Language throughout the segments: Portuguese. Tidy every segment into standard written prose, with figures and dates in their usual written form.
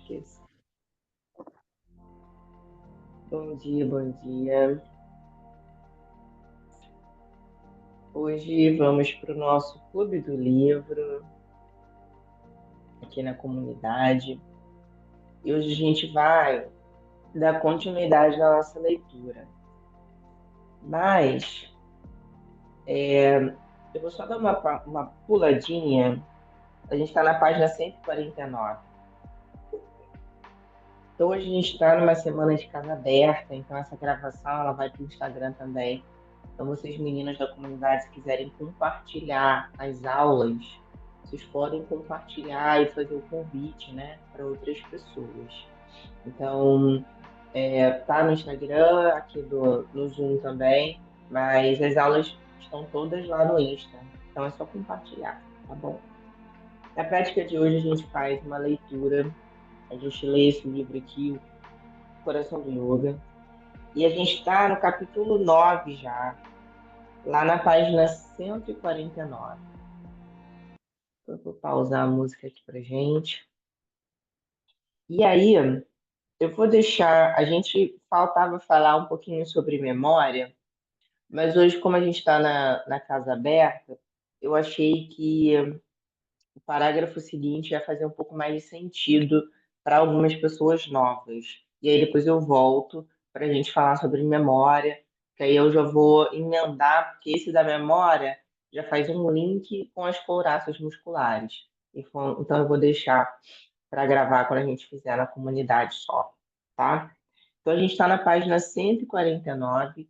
Esqueci. Bom dia, bom dia. Hoje vamos para o nosso Clube do Livro, aqui na comunidade. E hoje a gente vai dar continuidade na nossa leitura. Mas eu vou só dar uma puladinha. A gente está na página 149. Então hoje a gente está numa semana de casa aberta, então essa gravação ela vai para o Instagram também. Então, vocês, meninas da comunidade, se quiserem compartilhar as aulas, vocês podem compartilhar e fazer o convite, né, para outras pessoas. Então, tá no Instagram, aqui no Zoom também, mas as aulas estão todas lá no Insta. Então, é só compartilhar, tá bom? Na prática de hoje, a gente faz uma leitura, a gente lê esse livro aqui, O Coração do Yoga, e a gente está no capítulo 9 já, lá na página 149. Eu vou pausar a música aqui pra gente. E aí, eu vou deixar. A gente faltava falar um pouquinho sobre memória, mas hoje, como a gente está na casa aberta, eu achei que o parágrafo seguinte ia fazer um pouco mais de sentido para algumas pessoas novas. E aí depois eu volto para a gente falar sobre memória, que aí eu já vou emendar, porque esse da memória já faz um link com as couraças musculares. Então eu vou deixar para gravar quando a gente fizer na comunidade só, tá? Então a gente está na página 149.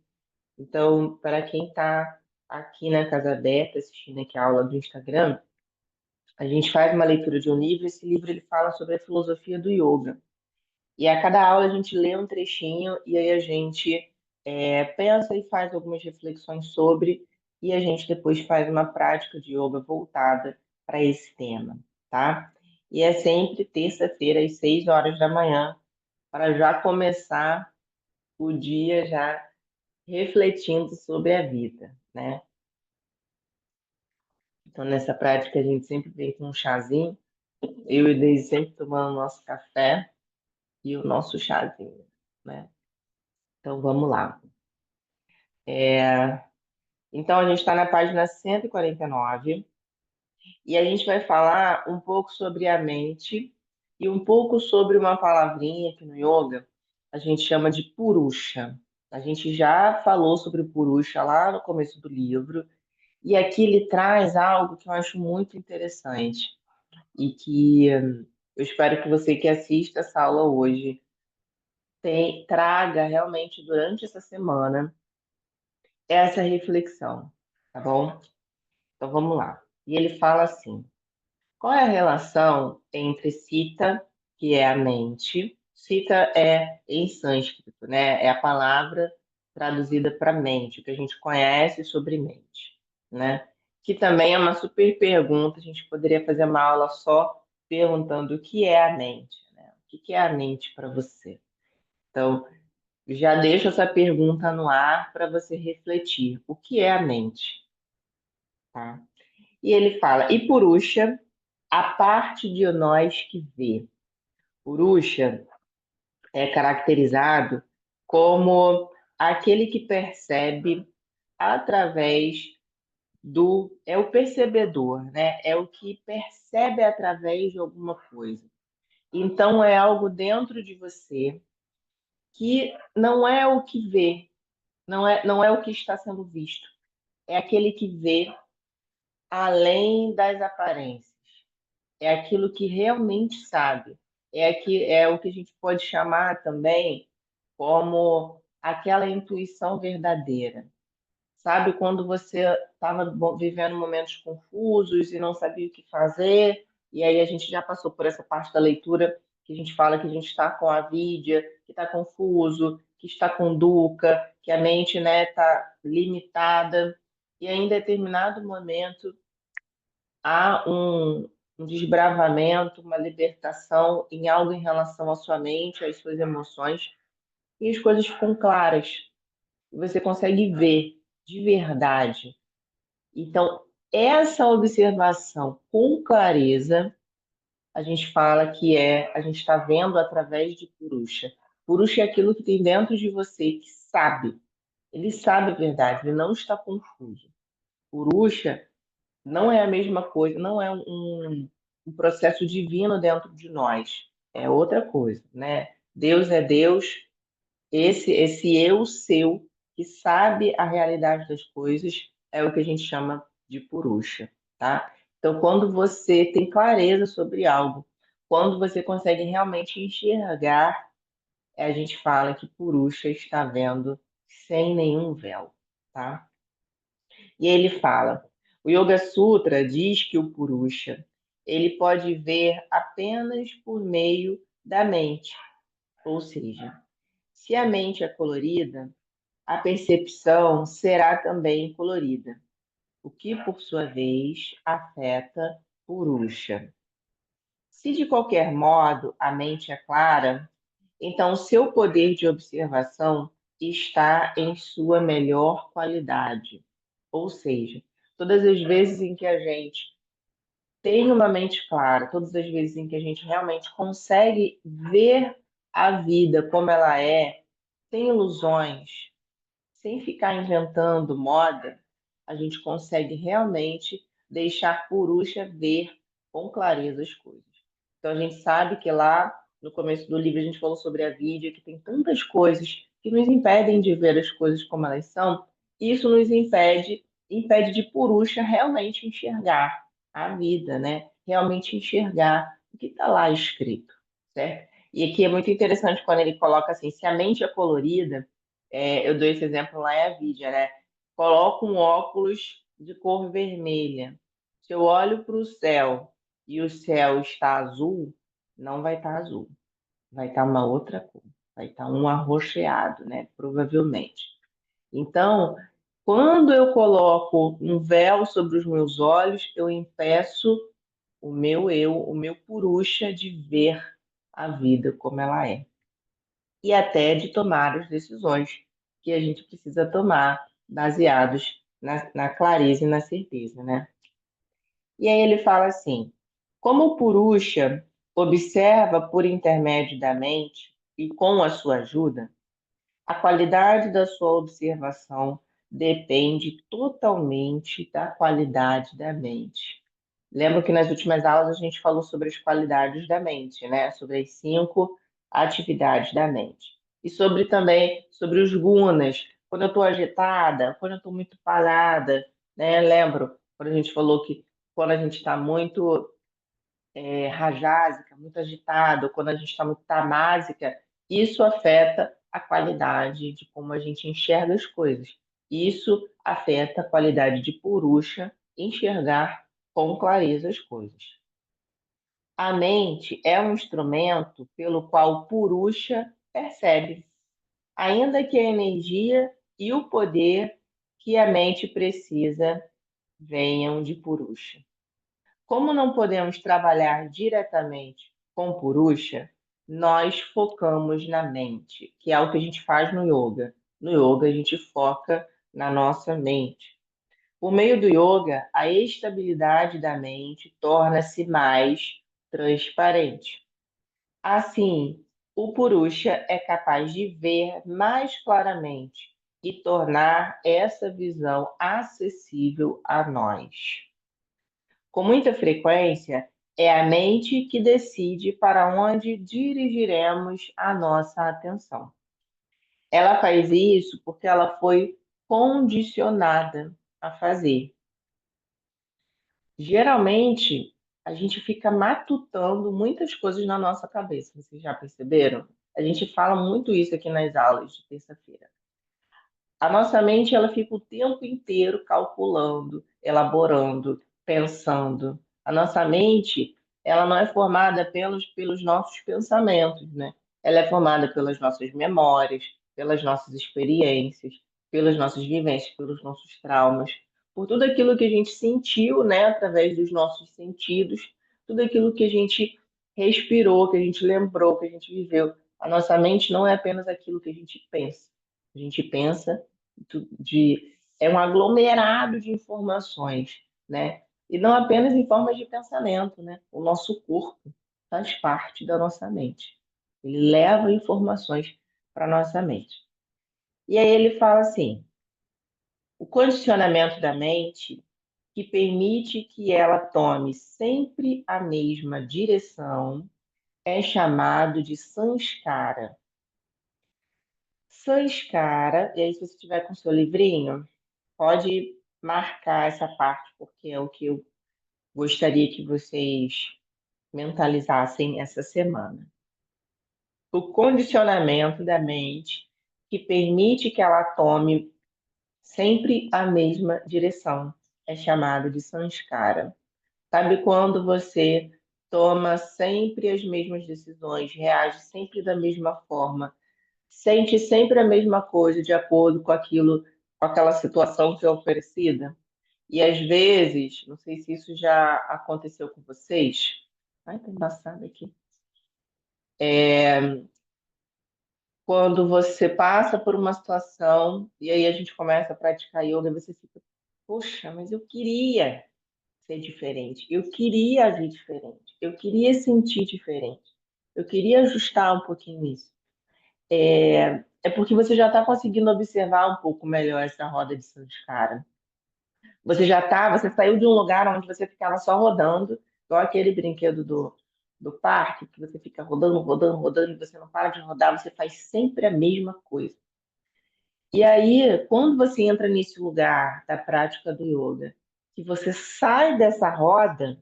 Então, para quem está aqui na Casa Aberta, assistindo aqui a aula do Instagram, a gente faz uma leitura de um livro. Esse livro ele fala sobre a filosofia do yoga. E a cada aula a gente lê um trechinho e aí a gente pensa e faz algumas reflexões sobre, e a gente depois faz uma prática de yoga voltada para esse tema, tá? E é sempre terça-feira, às 6 horas da manhã, para já começar o dia já refletindo sobre a vida, né? Então, nessa prática, a gente sempre vem com um chazinho, eu e o Deise sempre tomando nosso café e o nosso chazinho, né? Então, vamos lá. Então, a gente está na página 149 e a gente vai falar um pouco sobre a mente e um pouco sobre uma palavrinha que no yoga a gente chama de purusha. A gente já falou sobre o purusha lá no começo do livro, e aqui ele traz algo que eu acho muito interessante e que eu espero que você que assista essa aula hoje traga realmente durante essa semana essa reflexão, tá bom? Então vamos lá. E ele fala assim: qual é a relação entre Sita, que é a mente? Sita é em sânscrito, né? É a palavra traduzida para mente, o que a gente conhece sobre mente, né? Que também é uma super pergunta. A gente poderia fazer uma aula só perguntando o que é a mente, né? O que é a mente para você? Então, já deixo essa pergunta no ar para você refletir. O que é a mente, tá? E ele fala, e Purusha, a parte de nós que vê. Purusha é caracterizado como aquele que percebe através é o percebedor, né? É o que percebe através de alguma coisa. Então é algo dentro de você que não é o que vê, não é o que está sendo visto. É aquele que vê além das aparências. É aquilo que realmente sabe. É o que a gente pode chamar também como aquela intuição verdadeira. Sabe quando você estava vivendo momentos confusos e não sabia o que fazer, e aí a gente já passou por essa parte da leitura que a gente fala que a gente está com a vidya, que está confuso, que está com dukkha, que a mente, né, está limitada, e aí, em determinado momento há um desbravamento, uma libertação em algo em relação à sua mente, às suas emoções, e as coisas ficam claras. E você consegue ver de verdade. Então, essa observação com clareza a gente fala que a gente está vendo através de Purusha. Purusha é aquilo que tem dentro de você que sabe. Ele sabe a verdade, ele não está confuso. Purusha não é a mesma coisa, não é um processo divino dentro de nós. É outra coisa, né? Deus é Deus, esse eu seu que sabe a realidade das coisas é o que a gente chama de Purusha, tá? Então, quando você tem clareza sobre algo, quando você consegue realmente enxergar, a gente fala que Purusha está vendo sem nenhum véu, tá? E ele fala, o Yoga Sutra diz que o Purusha, ele pode ver apenas por meio da mente, ou seja, se a mente é colorida, a percepção será também colorida, o que, por sua vez, afeta Purusha. Se de qualquer modo a mente é clara, então o seu poder de observação está em sua melhor qualidade. Ou seja, todas as vezes em que a gente tem uma mente clara, todas as vezes em que a gente realmente consegue ver a vida como ela é, sem ilusões, sem ficar inventando moda, a gente consegue realmente deixar Purusha ver com clareza as coisas. Então a gente sabe que lá no começo do livro a gente falou sobre a vida, que tem tantas coisas que nos impedem de ver as coisas como elas são, e isso nos impede de Purusha realmente enxergar a vida, né? Realmente enxergar o que está lá escrito, certo? E aqui é muito interessante quando ele coloca assim, se a mente é colorida, eu dou esse exemplo lá em Avidia, né? Coloco um óculos de cor vermelha. Se eu olho para o céu e o céu está azul, não vai estar azul, vai estar uma outra cor, vai estar um arroxeado, né? Provavelmente. Então, quando eu coloco um véu sobre os meus olhos, eu impeço o meu eu, o meu purusha de ver a vida como ela é e até de tomar as decisões que a gente precisa tomar baseados na clareza e na certeza, né? E aí ele fala assim: como o Purusha observa por intermédio da mente e com a sua ajuda, a qualidade da sua observação depende totalmente da qualidade da mente. Lembro que nas últimas aulas a gente falou sobre as qualidades da mente, né? Sobre as 5 atividades da mente. E sobre também sobre os gunas, quando eu estou agitada, quando eu estou muito parada, né? Lembro quando a gente falou que quando a gente está muito rajásica, muito agitado, quando a gente está muito tamásica, isso afeta a qualidade de como a gente enxerga as coisas. Isso afeta a qualidade de Purusha enxergar com clareza as coisas. A mente é um instrumento pelo qual Purusha percebe, ainda que a energia e o poder que a mente precisa venham de Purusha. Como não podemos trabalhar diretamente com Purusha, nós focamos na mente, que é o que a gente faz no yoga. No yoga, a gente foca na nossa mente. Por meio do yoga, a estabilidade da mente torna-se mais transparente. Assim, o Purusha é capaz de ver mais claramente e tornar essa visão acessível a nós. Com muita frequência, é a mente que decide para onde dirigiremos a nossa atenção. Ela faz isso porque ela foi condicionada a fazer. Geralmente, a gente fica matutando muitas coisas na nossa cabeça, vocês já perceberam? A gente fala muito isso aqui nas aulas de terça-feira. A nossa mente ela fica o tempo inteiro calculando, elaborando, pensando. A nossa mente ela não é formada pelos nossos pensamentos, né? Ela é formada pelas nossas memórias, pelas nossas experiências, pelas nossas vivências, pelos nossos traumas, por tudo aquilo que a gente sentiu, né, através dos nossos sentidos, tudo aquilo que a gente respirou, que a gente lembrou, que a gente viveu. A nossa mente não é apenas aquilo que a gente pensa. A gente pensa é um aglomerado de informações, né? E não apenas em formas de pensamento, né? O nosso corpo. faz parte da nossa mente. Ele leva informações para nossa mente. E aí ele fala assim: o condicionamento da mente que permite que ela tome sempre a mesma direção é chamado de sanskara. Sanskara, e aí se você tiver com seu livrinho, pode marcar essa parte, porque é o que eu gostaria que vocês mentalizassem essa semana. O condicionamento da mente que permite que ela tome sempre a mesma direção é chamado de sanskara. Sabe quando você toma sempre as mesmas decisões, reage sempre da mesma forma, sente sempre a mesma coisa de acordo com aquilo, com aquela situação que é oferecida? E às vezes, não sei se isso já aconteceu com vocês. Ai, tá embaçado aqui. Quando você passa por uma situação e aí a gente começa a praticar yoga, você fica, poxa, mas eu queria ser diferente, eu queria agir diferente, eu queria sentir diferente, eu queria ajustar um pouquinho isso. É porque você já está conseguindo observar um pouco melhor essa roda de Sanskara. Você saiu de um lugar onde você ficava só rodando, igual aquele brinquedo do parque, que você fica rodando, rodando, rodando, e você não para de rodar, você faz sempre a mesma coisa. E aí, quando você entra nesse lugar da prática do yoga, que você sai dessa roda,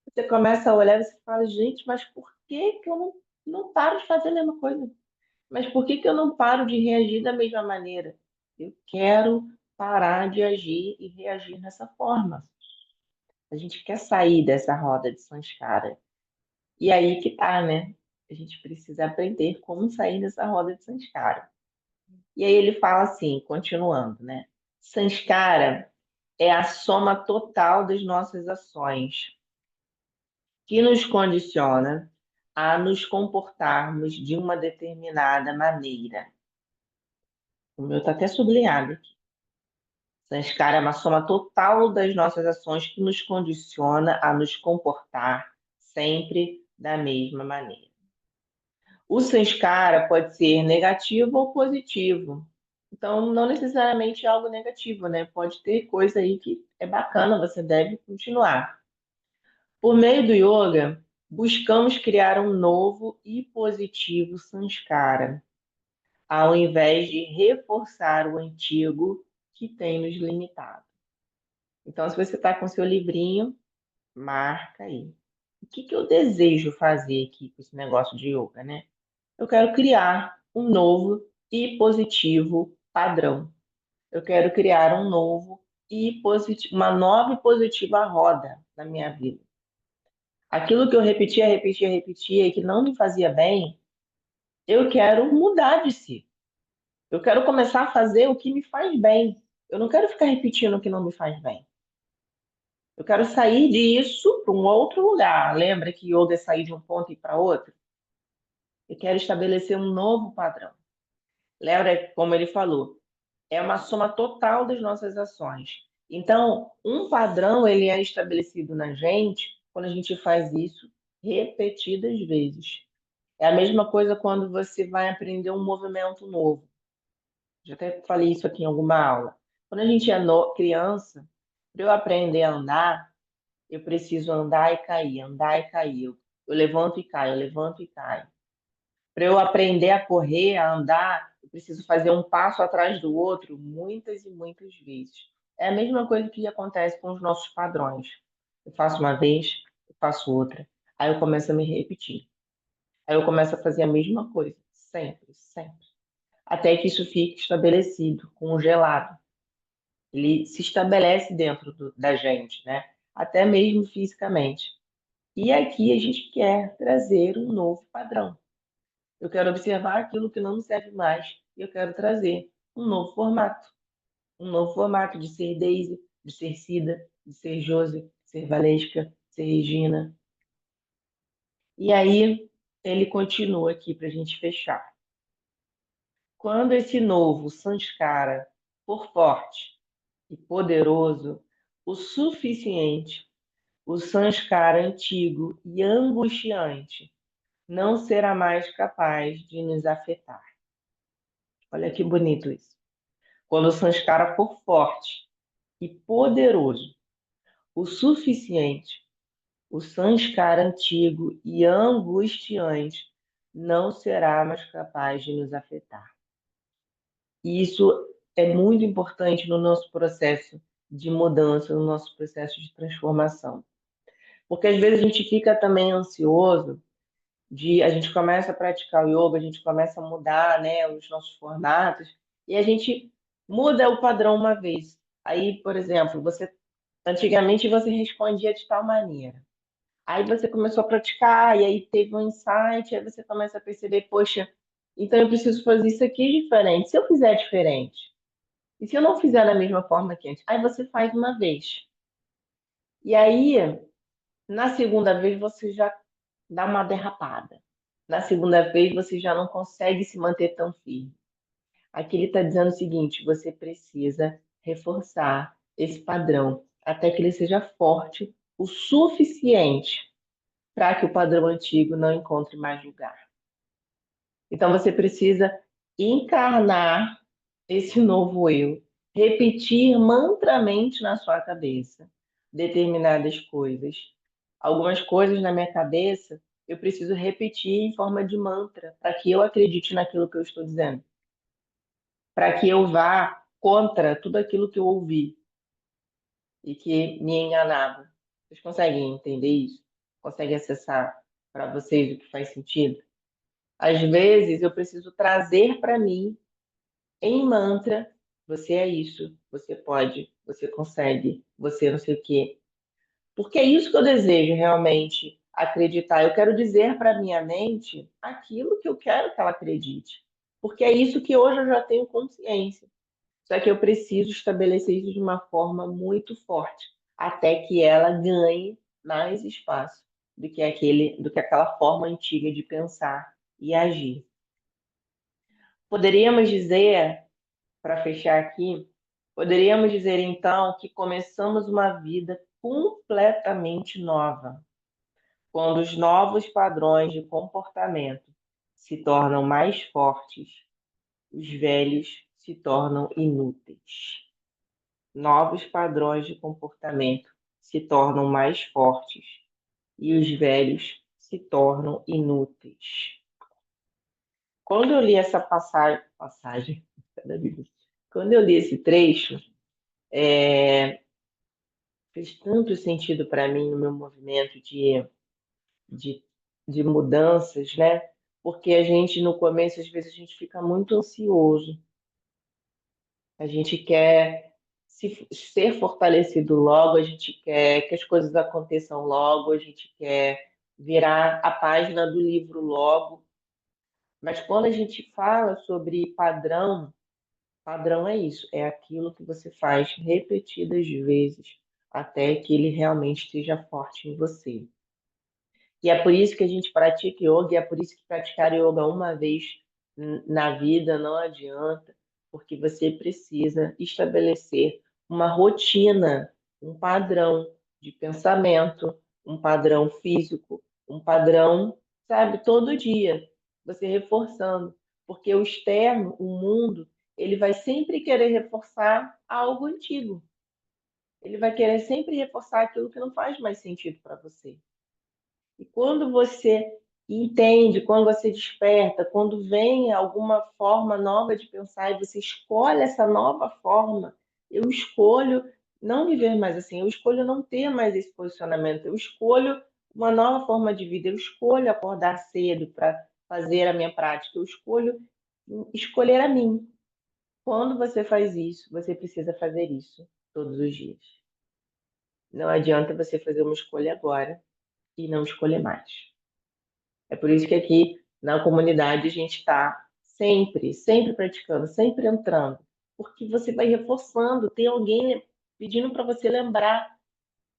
você começa a olhar e você fala, gente, mas por que que eu não paro de fazer a mesma coisa? Mas por que que eu não paro de reagir da mesma maneira? Eu quero parar de agir e reagir dessa forma. A gente quer sair dessa roda de Sanskara. E aí que tá, né? A gente precisa aprender como sair dessa roda de Sanskara. E aí ele fala assim, continuando, né? Sanskara é a soma total das nossas ações, que nos condiciona a nos comportarmos de uma determinada maneira. O meu está até sublinhado aqui. Sanskara é uma soma total das nossas ações que nos condiciona a nos comportar sempre da mesma maneira. O Sanskara pode ser negativo ou positivo. Então, não necessariamente algo negativo, né? Pode ter coisa aí que é bacana, você deve continuar. Por meio do yoga, buscamos criar um novo e positivo Sanskara, ao invés de reforçar o antigo que tem nos limitado. Então, se você está com seu livrinho, marca aí. O que que eu desejo fazer aqui com esse negócio de yoga, né? Eu quero criar um novo e positivo padrão. Eu quero criar um novo e positivo, uma nova e positiva roda na minha vida. Aquilo que eu repetia, repetia, repetia e que não me fazia bem, eu quero mudar de si. Eu quero começar a fazer o que me faz bem. Eu não quero ficar repetindo o que não me faz bem. Eu quero sair disso para um outro lugar. Lembra que yoga é sair de um ponto e ir para outro? Eu quero estabelecer um novo padrão. Lembra como ele falou? É uma soma total das nossas ações. Então, um padrão ele é estabelecido na gente quando a gente faz isso repetidas vezes. É a mesma coisa quando você vai aprender um movimento novo. Já até falei isso aqui em alguma aula. Quando a gente é criança, para eu aprender a andar, eu preciso andar e cair, andar e cair. Eu levanto e caio, eu levanto e caio. Para eu aprender a correr, a andar, eu preciso fazer um passo atrás do outro muitas e muitas vezes. É a mesma coisa que acontece com os nossos padrões. Eu faço uma vez, eu faço outra. Aí eu começo a me repetir. Aí eu começo a fazer a mesma coisa, sempre, sempre. Até que isso fique estabelecido, congelado. Ele se estabelece dentro da gente, né? Até mesmo fisicamente. E aqui a gente quer trazer um novo padrão. Eu quero observar aquilo que não me serve mais e eu quero trazer um novo formato. Um novo formato de ser Daisy, de ser Cida, de ser Josi, de ser Valesca, de ser Regina. E aí ele continua aqui para a gente fechar. Quando esse novo Sanskara for forte e poderoso o suficiente o sanskara antigo e angustiante não será mais capaz de nos afetar. Olha que bonito isso. Quando o sanskara for forte e poderoso o suficiente, o sanskara antigo e angustiante não será mais capaz de nos afetar. E isso é muito importante no nosso processo de mudança, no nosso processo de transformação. Porque às vezes a gente fica também ansioso a gente começa a praticar o yoga, a gente começa a mudar, né, os nossos formatos, e a gente muda o padrão uma vez. Aí, por exemplo, antigamente você respondia de tal maneira. Aí você começou a praticar, e aí teve um insight, aí você começa a perceber, poxa, então eu preciso fazer isso aqui diferente. Se eu fizer diferente, e se eu não fizer da mesma forma que antes? Aí você faz uma vez. E aí, na segunda vez, você já dá uma derrapada. Na segunda vez, você já não consegue se manter tão firme. Aqui ele está dizendo o seguinte: você precisa reforçar esse padrão até que ele seja forte o suficiente para que o padrão antigo não encontre mais lugar. Então você precisa encarnar esse novo eu, repetir mantramente na sua cabeça determinadas coisas. Algumas coisas na minha cabeça eu preciso repetir em forma de mantra para que eu acredite naquilo que eu estou dizendo, para que eu vá contra tudo aquilo que eu ouvi e que me enganava. Vocês conseguem entender isso? Conseguem acessar para vocês o que faz sentido? Às vezes eu preciso trazer para mim em mantra, você é isso, você pode, você consegue, você não sei o quê. Porque é isso que eu desejo realmente acreditar. Eu quero dizer para minha mente aquilo que eu quero que ela acredite. Porque é isso que hoje eu já tenho consciência. Só que eu preciso estabelecer isso de uma forma muito forte, até que ela ganhe mais espaço do que aquela forma antiga de pensar e agir. Poderíamos dizer, para fechar aqui, poderíamos dizer então que começamos uma vida completamente nova, quando os novos padrões de comportamento se tornam mais fortes, os velhos se tornam inúteis. Novos padrões de comportamento se tornam mais fortes e os velhos se tornam inúteis. Quando eu li essa passagem da Bíblia, quando eu li esse trecho, fez tanto sentido para mim no meu movimento de, de mudanças, né? Porque a gente, no começo, às vezes, a gente fica muito ansioso. A gente quer ser fortalecido logo, a gente quer que as coisas aconteçam logo, a gente quer virar a página do livro logo. Mas quando a gente fala sobre padrão, padrão é isso, é aquilo que você faz repetidas vezes até que ele realmente esteja forte em você. E é por isso que a gente pratica yoga, e é por isso que praticar yoga uma vez na vida não adianta, porque você precisa estabelecer uma rotina, um padrão de pensamento, um padrão físico, um padrão, sabe, todo dia, você reforçando, porque o externo, o mundo, ele vai sempre querer reforçar algo antigo. Ele vai querer sempre reforçar aquilo que não faz mais sentido para você. E quando você entende, quando você desperta, quando vem alguma forma nova de pensar e você escolhe essa nova forma, eu escolho não viver mais assim, eu escolho não ter mais esse posicionamento, eu escolho uma nova forma de vida, eu escolho acordar cedo para fazer a minha prática, eu escolho escolher a mim. Quando você faz isso, você precisa fazer isso todos os dias. Não adianta você fazer uma escolha agora e não escolher mais. É por isso que aqui na comunidade a gente está sempre, sempre praticando, sempre entrando, porque você vai reforçando, tem alguém pedindo para você lembrar,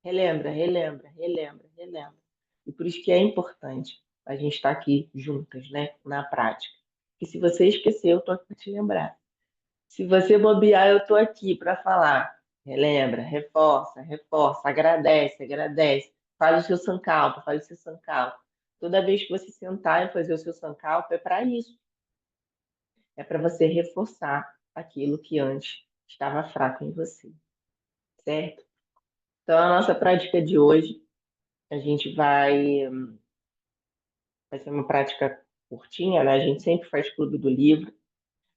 relembra, relembra, relembra, relembra. E por isso que é importante a gente estar aqui juntas, né, na prática. E se você esquecer, eu estou aqui para te lembrar. Se você bobear, eu estou aqui para falar. Relembra, reforça, reforça, agradece, agradece. Faz o seu sankalpa, faz o seu sankalpa. Toda vez que você sentar e fazer o seu sankalpa, é para isso. É para você reforçar aquilo que antes estava fraco em você, certo? Então, a nossa prática de hoje, a gente vai ser uma prática curtinha, né? A gente sempre faz clube do livro,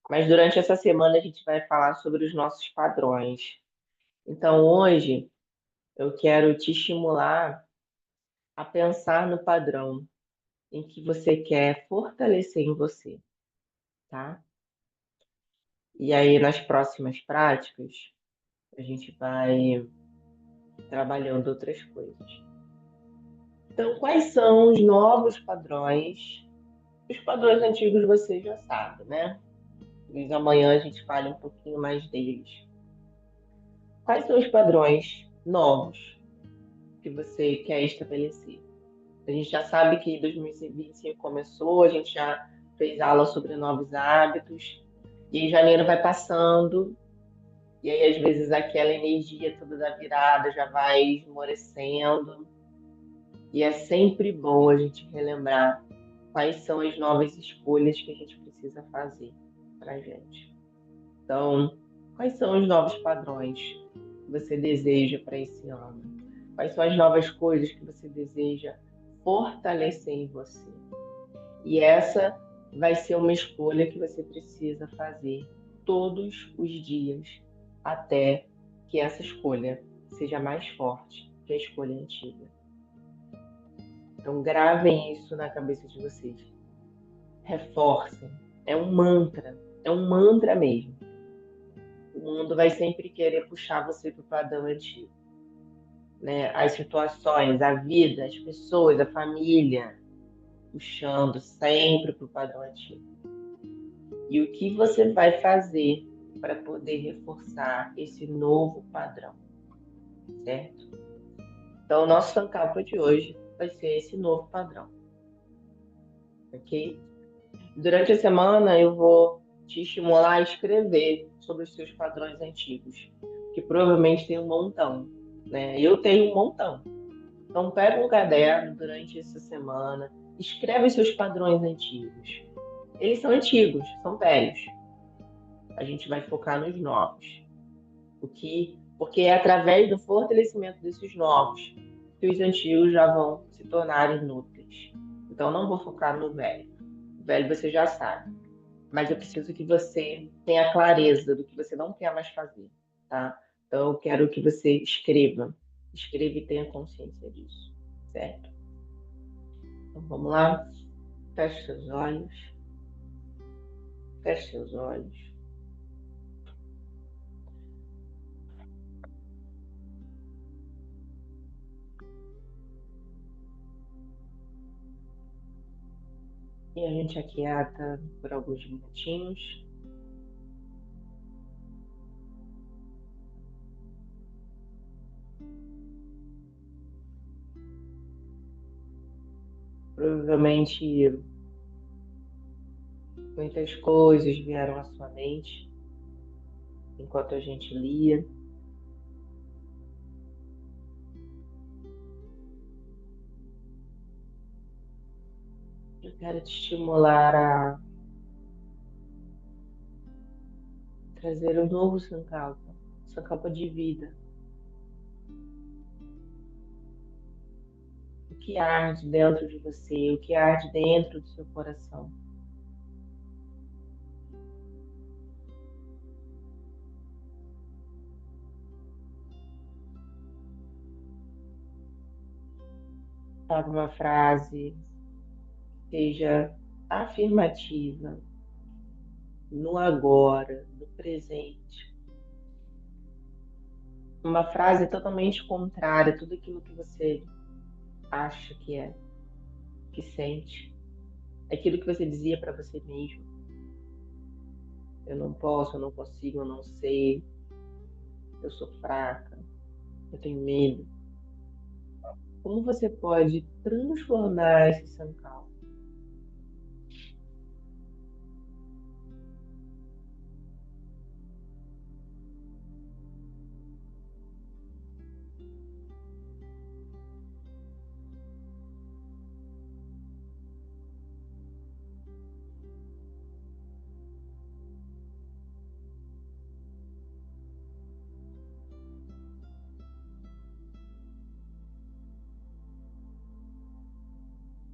mas durante essa semana a gente vai falar sobre os nossos padrões. Então, hoje, eu quero te estimular a pensar no padrão em que você quer fortalecer em você, tá? E aí, nas próximas práticas, a gente vai trabalhando outras coisas. Então, quais são os novos padrões? Os padrões antigos você já sabe, né? Mas amanhã a gente fala um pouquinho mais deles. Quais são os padrões novos que você quer estabelecer? A gente já sabe que 2025 começou, a gente já fez aula sobre novos hábitos, e em janeiro vai passando, e aí às vezes aquela energia toda da virada já vai esmorecendo, e é sempre bom a gente relembrar quais são as novas escolhas que a gente precisa fazer para a gente. Então, quais são os novos padrões que você deseja para esse ano? Quais são as novas coisas que você deseja fortalecer em você? E essa vai ser uma escolha que você precisa fazer todos os dias até que essa escolha seja mais forte que a escolha antiga. Então, gravem isso na cabeça de vocês. Reforcem. É um mantra mesmo. O mundo vai sempre querer puxar você para o padrão antigo, né? As situações, a vida, as pessoas, a família, puxando sempre para o padrão antigo. E o que você vai fazer para poder reforçar esse novo padrão, certo? Então, o nosso Sankalpa de hoje vai ser esse novo padrão, ok? Durante a semana, eu vou te estimular a escrever sobre os seus padrões antigos, que provavelmente tem um montão, né? Eu tenho um montão. Então, pega um caderno durante essa semana, escreve os seus padrões antigos. Eles são antigos, são velhos. A gente vai focar nos novos. Porque é através do fortalecimento desses novos que os antigos já vão se tornar inúteis. Então, não vou focar no velho. O velho você já sabe. Mas eu preciso que você tenha clareza do que você não quer mais fazer, tá? Então, eu quero que você escreva. Escreva e tenha consciência disso, certo? Então, vamos lá. Feche seus olhos. Feche seus olhos. E a gente aquieta por alguns minutinhos. Provavelmente muitas coisas vieram à sua mente enquanto a gente lia. Eu quero te estimular a trazer um novo Sankalpa de vida. O que arde dentro de você, o que arde dentro do seu coração. Sabe, uma frase que seja afirmativa, no agora, no presente. Uma frase totalmente contrária a tudo aquilo que você acha que é, que sente. Aquilo que você dizia para você mesmo. Eu não posso, eu não consigo, eu não sei, eu sou fraca, eu tenho medo. Como você pode transformar esse sankalpa?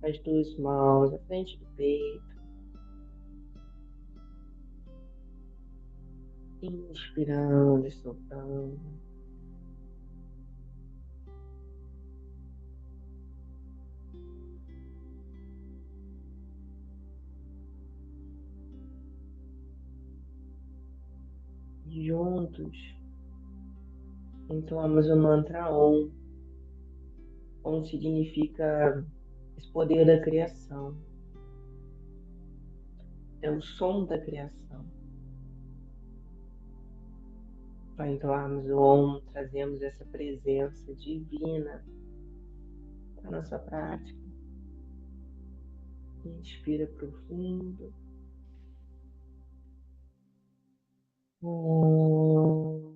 as duas mãos à frente do peito. Inspirando e soltando. Juntos, entoamos o mantra Om. Om significa esse poder da criação. É o som da criação. Ao entoarmos o Om, trazemos essa presença divina para a nossa prática. Inspira profundo. Om.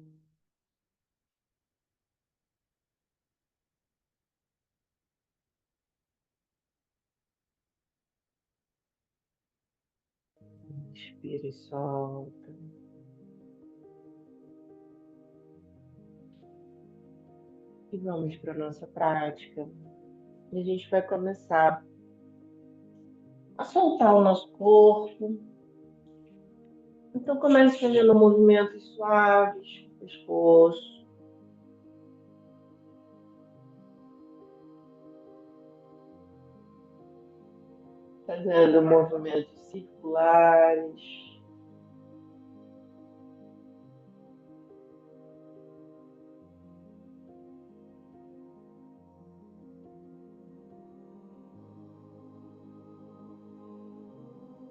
Inspira e solta. E vamos para a nossa prática. E a gente vai começar a soltar o nosso corpo. Então comece fazendo movimentos suaves com o pescoço. Fazendo movimentos circulares.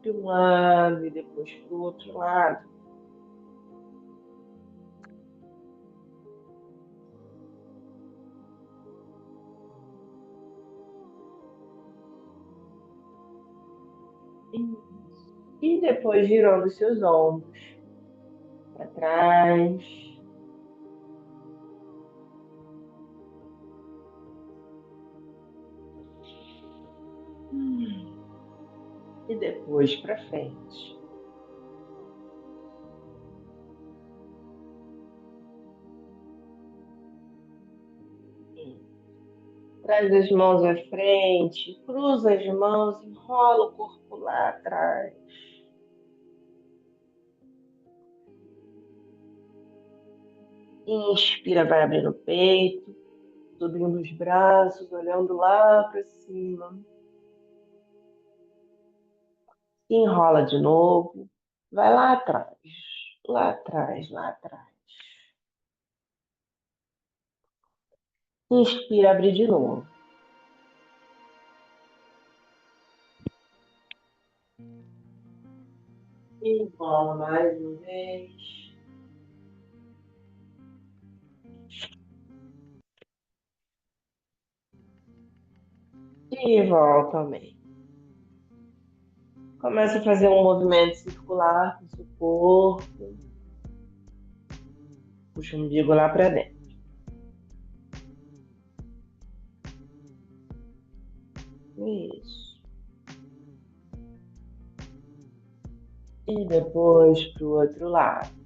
De um lado e depois para o outro lado. E depois girando os seus ombros para trás. E depois para frente. Traz as mãos à frente, cruza as mãos, enrola o corpo lá atrás. Inspira, vai abrindo o peito, subindo os braços, olhando lá para cima. Enrola de novo, vai lá atrás, lá atrás, lá atrás. Inspira, abre de novo. Enrola mais uma vez. E volta também. Começa a fazer um movimento circular com o seu corpo. Puxa o umbigo lá para dentro. Isso. E depois para o outro lado.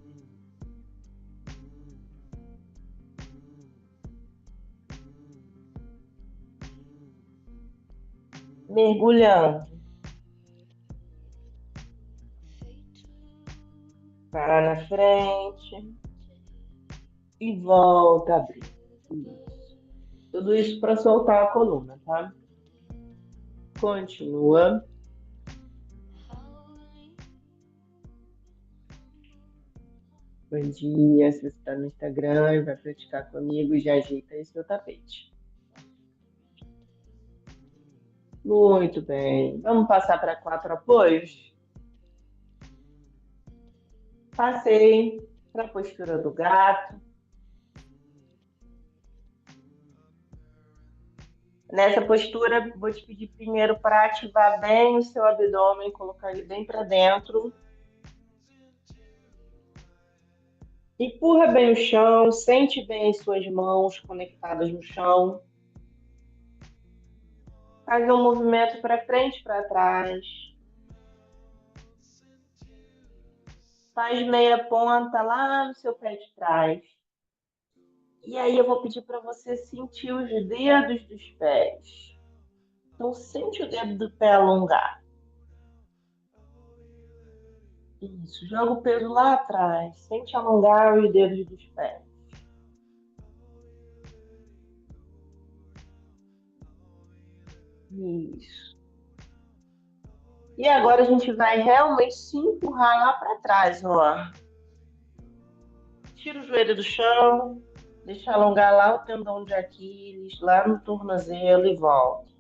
Mergulhando. Vai lá na frente. E volta a abrir. Isso. Tudo isso para soltar a coluna, tá? Continua. Bom dia. Se você está no Instagram e vai praticar comigo, já ajeita aí seu tapete. Muito bem. Vamos passar para 4 apoios? Passei para a postura do gato. Nessa postura, vou te pedir primeiro para ativar bem o seu abdômen, colocar ele bem para dentro. Empurra bem o chão, sente bem as suas mãos conectadas no chão. Faz um movimento para frente e para trás. Faz meia ponta lá no seu pé de trás. E aí eu vou pedir para você sentir os dedos dos pés. Então, sente o dedo do pé alongar. Isso, joga o peso lá atrás. Sente alongar os dedos dos pés. Isso. E agora a gente vai realmente se empurrar lá para trás, ó. Tira o joelho do chão, deixa alongar lá o tendão de Aquiles, lá no tornozelo e volta.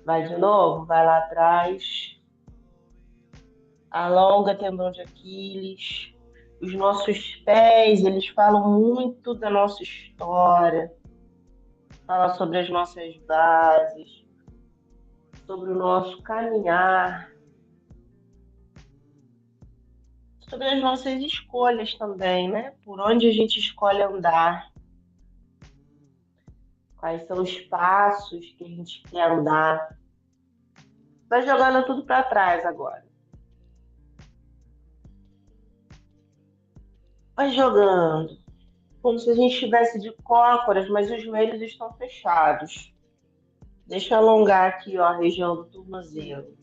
Vai de novo, vai lá atrás, alonga tendão de Aquiles. Os nossos pés, eles falam muito da nossa história, fala sobre as nossas bases, sobre o nosso caminhar, sobre as nossas escolhas também, né? Por onde a gente escolhe andar, quais são os passos que a gente quer andar. Vai jogando tudo para trás agora. Vai jogando, como se a gente estivesse de cócoras, mas os joelhos estão fechados. Deixa eu alongar aqui, ó, a região do tornozelo.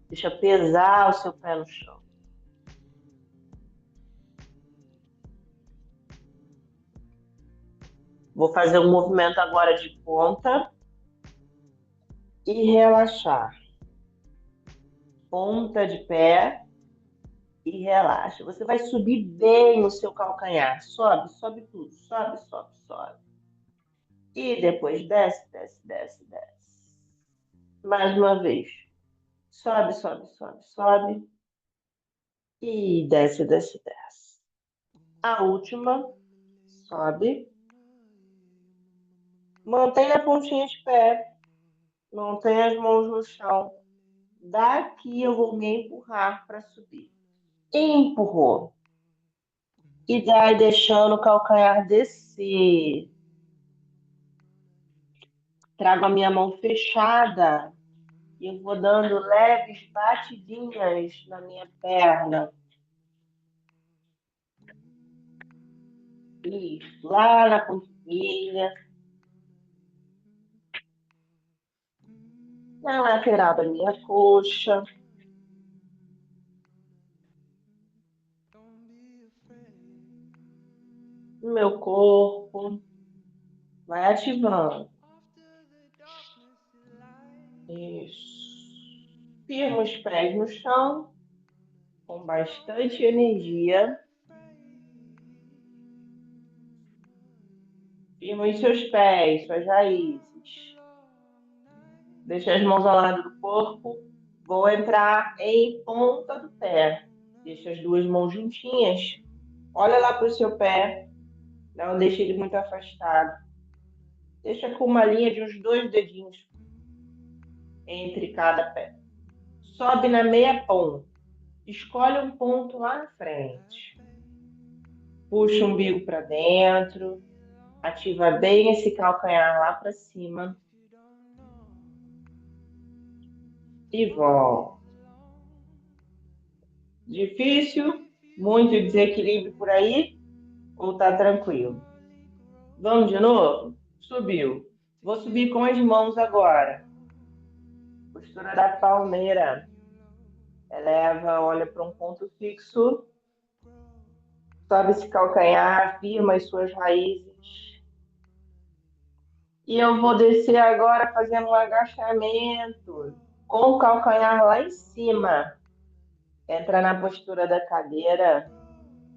Deixa pesar o seu pé no chão. Vou fazer um movimento agora de ponta e relaxar. Ponta de pé e relaxa. Você vai subir bem o seu calcanhar. Sobe, sobe tudo. Sobe, sobe, sobe. E depois desce, desce, desce, desce. Mais uma vez. Sobe, sobe, sobe, sobe. E desce, desce, desce. A última. Sobe. Mantenha a pontinha de pé. Mantenha as mãos no chão. Daqui eu vou me empurrar para subir. Empurrou. E vai deixando o calcanhar descer. Trago a minha mão fechada e eu vou dando leves batidinhas na minha perna. Isso, lá na panturrilha, na lateral da minha coxa, no meu corpo. Vai ativando. Isso. Firma os pés no chão, com bastante energia. Firma os seus pés, suas raízes. Deixa as mãos ao lado do corpo. Vou entrar em ponta do pé. Deixa as duas mãos juntinhas. Olha lá para o seu pé. Não deixe ele muito afastado. Deixa com uma linha de uns 2 dedinhos entre cada pé. Sobe na meia ponta. Escolhe um ponto lá na frente. Puxa o umbigo para dentro. Ativa bem esse calcanhar lá para cima. E volta. Difícil? Muito desequilíbrio por aí? Ou tá tranquilo? Vamos de novo? Subiu. Vou subir com as mãos agora. Postura da palmeira. Eleva, olha para um ponto fixo. Sobe esse calcanhar, firma as suas raízes. E eu vou descer agora fazendo um agachamento com o calcanhar lá em cima. Entra na postura da cadeira,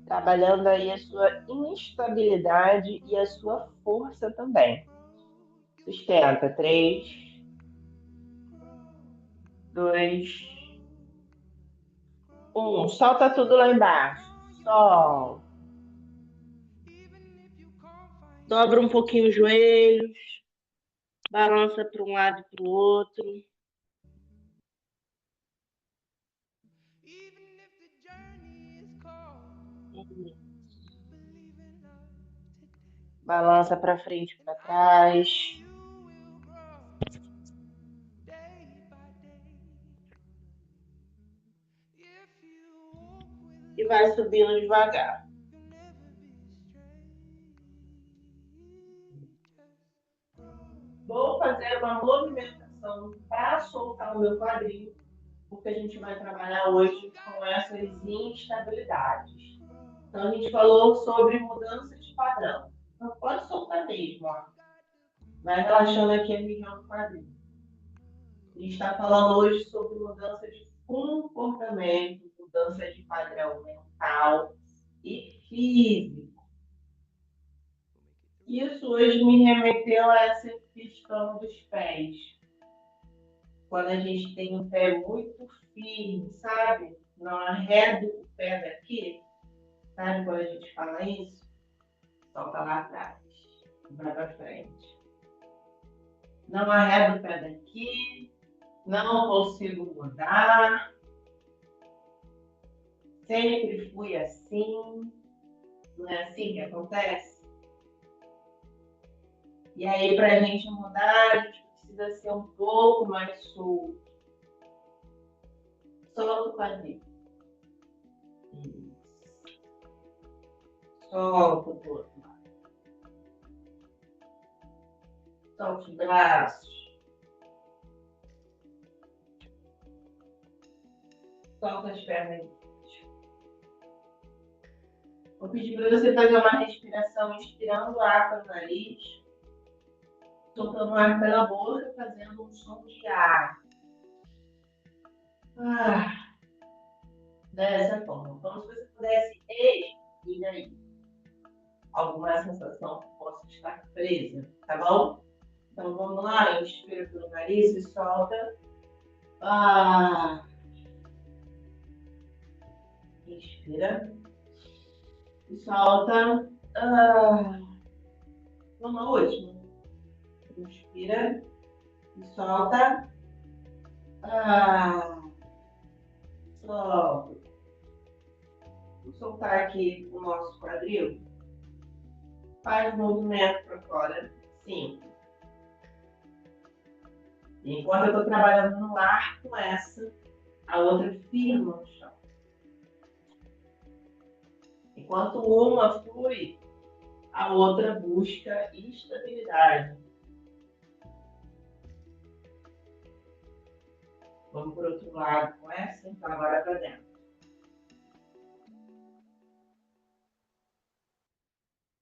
trabalhando aí a sua instabilidade e a sua força também. Sustenta. 3, 2, 1. Solta tudo lá embaixo. Solta. Dobra um pouquinho os joelhos. Balança para um lado e para o outro. Balança para frente e para trás. E vai subindo devagar. Vou fazer uma movimentação para soltar o meu quadril, porque a gente vai trabalhar hoje com essas instabilidades. Então, a gente falou sobre mudança de padrão. Então, pode soltar mesmo, ó. Vai relaxando aqui a região do quadril. A gente está falando hoje sobre mudança de comportamento, mudança de padrão mental e físico. Isso hoje me remeteu a essa questão dos pés. Quando a gente tem um pé muito firme, sabe? Não arreda o pé daqui, sabe quando a gente fala isso? Solta lá atrás, vai para frente. Não arredo o pé daqui, não consigo mudar, sempre fui assim, não é assim que acontece? E aí, para a gente mudar, a gente precisa ser um pouco mais solto. Solta o quadril. Solta o outro lado. Solta os braços. Solta as pernas. Vou pedir para você fazer uma respiração inspirando ar pelo nariz, soltando ar pela boca, fazendo um som de ar. Dessa forma. Como se você pudesse expirar aí. Alguma sensação que possa estar presa, tá bom? Então vamos lá, inspira pelo nariz e solta. Inspira e solta. Vamos à última. Inspira e solta. Solta. Vou soltar aqui o nosso quadril. Faz movimento para fora. Sim. Enquanto eu estou trabalhando no ar com essa, a outra firma no chão. Enquanto uma flui, a outra busca estabilidade. Vamos para o outro lado com essa, então agora para dentro.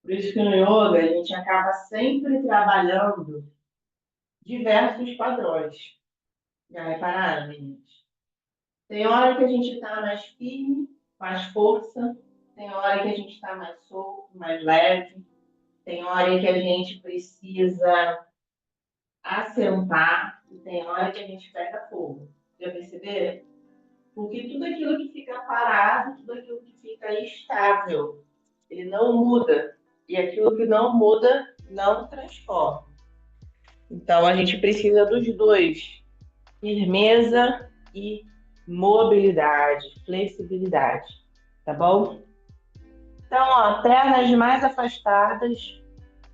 Por isso que no yoga a gente acaba sempre trabalhando diversos padrões. Já repararam, meninas? Tem hora que a gente está mais firme, mais força. Tem hora que a gente está mais solto, mais leve. Tem hora que a gente precisa assentar. E tem hora que a gente pega fogo. Já perceberam? Porque tudo aquilo que fica parado, tudo aquilo que fica estável, ele não muda. E aquilo que não muda, não transforma. Então, a gente precisa dos dois. Firmeza e mobilidade, flexibilidade. Tá bom? Então, ó, pernas mais afastadas,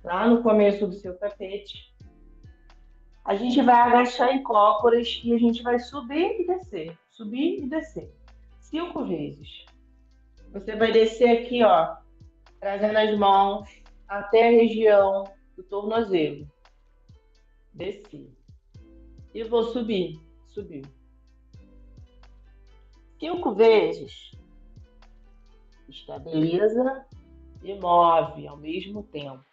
lá no começo do seu tapete. A gente vai agachar em cócoras e a gente vai subir e descer. Subir e descer. 5 vezes. Você vai descer aqui, ó, trazendo as mãos até a região do tornozelo. Desci. E vou subir. Subiu. 5 vezes. Estabiliza e move ao mesmo tempo,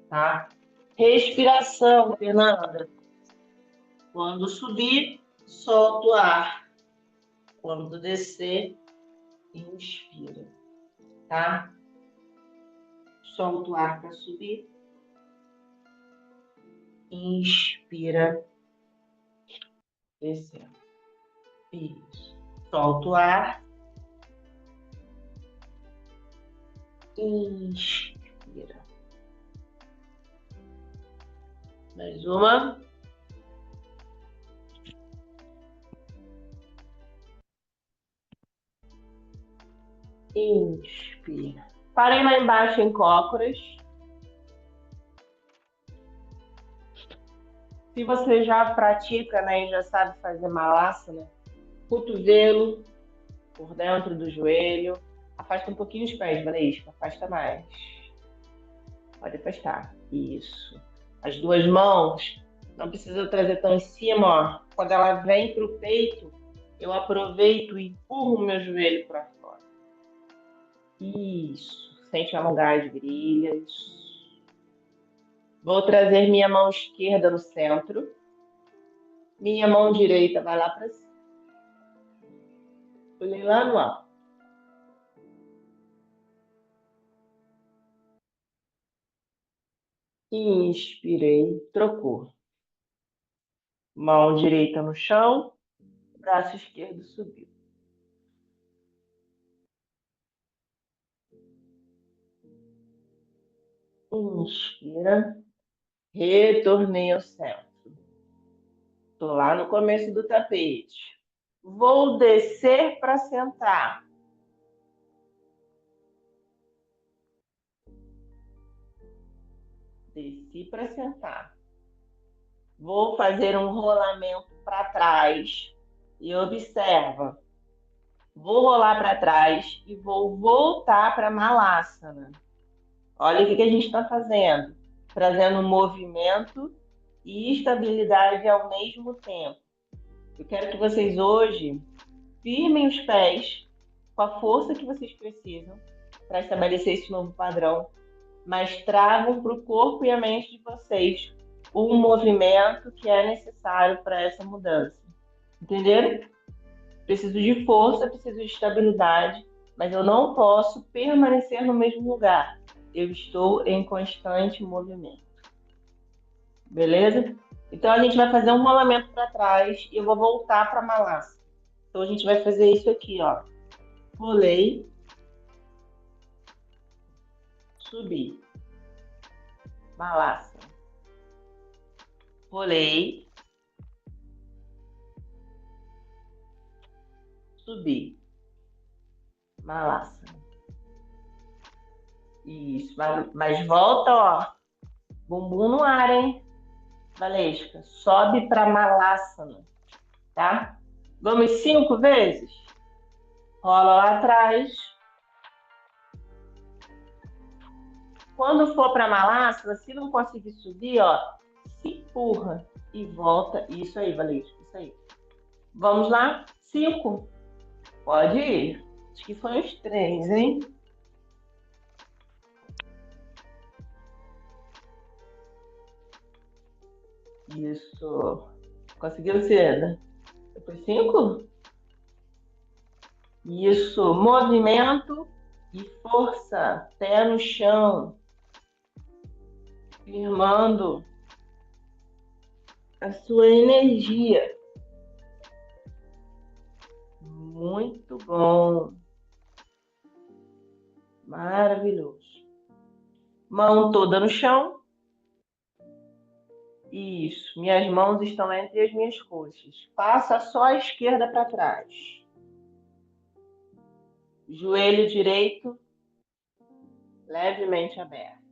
tá? Respiração, Fernanda. Quando subir, solta o ar. Quando descer, inspira, tá? Solta o ar para subir. Inspira. Descendo. Isso. Solta o ar. Inspira. Mais uma. Inspira. Parem lá embaixo em cócoras. Se você já pratica, né, e já sabe fazer malasana, cotovelo por dentro do joelho. Afasta um pouquinho os pés, Valesca. Afasta mais. Pode afastar. Isso. As duas mãos Não precisa trazer tão em cima, ó. Quando ela vem pro peito, eu aproveito e empurro o meu joelho para fora. Isso. Sente alongar as virilhas. Vou trazer minha mão esquerda no centro. Minha mão direita vai lá para cima. Olhei lá no alto. Inspirei, trocou. Mão direita no chão, braço esquerdo subiu. Inspira, retornei ao centro. Estou lá no começo do tapete. Vou descer para sentar. Desci para sentar. Vou fazer um rolamento para trás e observa. Vou rolar para trás e vou voltar para Malasana. Olha o que a gente está fazendo. Trazendo movimento e estabilidade ao mesmo tempo. Eu quero que vocês hoje firmem os pés com a força que vocês precisam para estabelecer esse novo padrão, mas tragam para o corpo e a mente de vocês o movimento que é necessário para essa mudança. Entenderam? Preciso de força, preciso de estabilidade, mas eu não posso permanecer no mesmo lugar. Eu estou em constante movimento. Beleza? Então a gente vai fazer um rolamento para trás e eu vou voltar para Malasana. Então a gente vai fazer isso aqui, ó. Rolei, subi. Malasana. Rolei, subi. Malasana. Isso, mas volta, ó. Bumbum no ar, hein? Valesca, sobe para Malasana, tá? Vamos 5 vezes? Rola lá atrás. Quando for para Malasana, se não conseguir subir, ó, se empurra e volta. Isso aí, Valesca, isso aí. Vamos lá? 5. Pode ir. Acho que foi os 3, hein? Isso. Conseguiu ser, né? Foi 5? Isso. Movimento e força. Pé no chão. Firmando a sua energia. Muito bom. Maravilhoso. Mão toda no chão. Isso. Minhas mãos estão entre as minhas coxas. Passa só a esquerda para trás. Joelho direito levemente aberto.